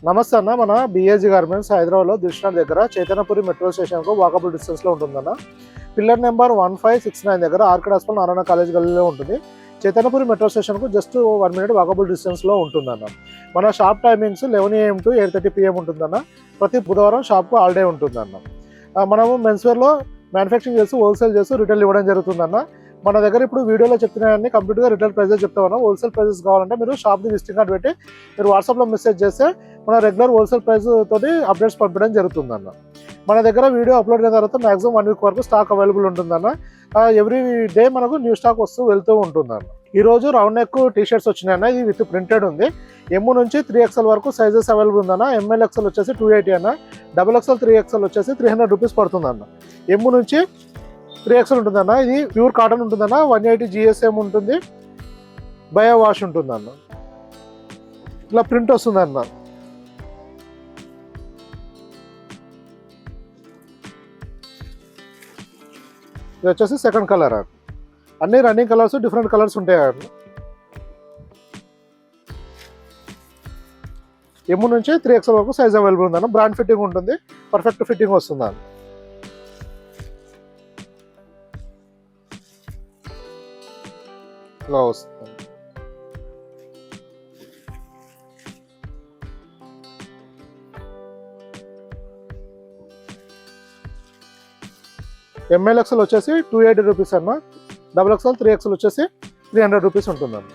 నమస్తే అన్న. మన బిఏజీ గార్మెంట్స్ హైదరాబాద్లో దిల్షుఖ్నగర్ దగ్గర చైతన్యపురి మెట్రో స్టేషన్కు వాకబుల్ డిస్టెన్స్లో ఉంటుందన్న. పిల్లర్ నెంబర్ 1569 దగ్గర ఆర్కిడ్ హాస్పిటల్ నారాయణ కాలేజ్ గల్లీలో ఉంటుంది. చైతన్యపురి మెట్రో స్టేషన్కు జస్ట్ 1 మినిట్ వాకబుల్ డిస్టెన్స్లో ఉంటుందన్న. మన shop timings 11 AM to 8:30 PM ఉంటుందన్న. ప్రతి బుధవారం షాప్కు హాలిడే ఉంటుందన్న. మనము మెన్స్వేర్లో మ్యానుఫ్యాక్చరింగ్ చేస్తూ హోల్సేల్ చేస్తూ రిటైల్ ఇవ్వడం జరుగుతుందన్న. మన దగ్గర ఇప్పుడు వీడియోలో చెప్తున్నాయన్నీ కంప్లీట్గా రిటైల్ ప్రైజెస్ చెప్తామన్నా. హోల్సేల్ ప్రైజెస్ కావాలంటే మీరు షాప్ది విజిటింగ్ కార్డ్ పెట్టి మీరు వాట్సాప్లో మెసేజ్ చేస్తే మన రెగ్యులర్ హోల్సేల్ ప్రైస్ తోటి అప్డేట్స్ పంపించడం జరుగుతుందన్న. మన దగ్గర వీడియో అప్లోడ్ అయిన తర్వాత మ్యాక్సిమం 1 వీక్ వరకు స్టాక్ అవైలబుల్ ఉంటుందన్న. ఎవ్రీ డే మనకు న్యూ స్టాక్ వస్తూ వెళ్తూ ఉంటుందన్న. ఈరోజు రౌండ్ నెక్ టీషర్ట్స్ వచ్చినాయన్న. ఇది విత్ ప్రింటెడ్ ఉంది. M నుంచి 3XL వరకు సైజెస్ అవైలబుల్ ఉందన్న. ML XL వచ్చేసి 280 అన్న. XXL 3XL వచ్చేసి 300 రూపీస్ పడుతుందన్న. M నుంచి 3XL ఉంటుందన్న. ఇది ప్యూర్ కాటన్ ఉంటుందన్న. 180 GSM ఉంటుంది. బయో వాష్ ఉంటుందన్న. ఇట్లా ప్రింట్ వస్తుందన్న. ఇది వచ్చేసి సెకండ్ కలర్ అన్న. అన్ని రన్నింగ్ కలర్స్ డిఫరెంట్ కలర్స్ ఉంటాయి అన్న. M నుంచి 3XL వరకు సైజ్ అవైలబుల్ ఉందన్న. బ్రాండ్ ఫిట్టింగ్ ఉంటుంది. పర్ఫెక్ట్ ఫిట్టింగ్ వస్తుందన్న. ఇలా వస్తుంది. ML XL వచ్చేసి 280 రూపీస్ అన్న. XXL 3XL వచ్చేసి 300 రూపీస్ ఉంటుందన్న.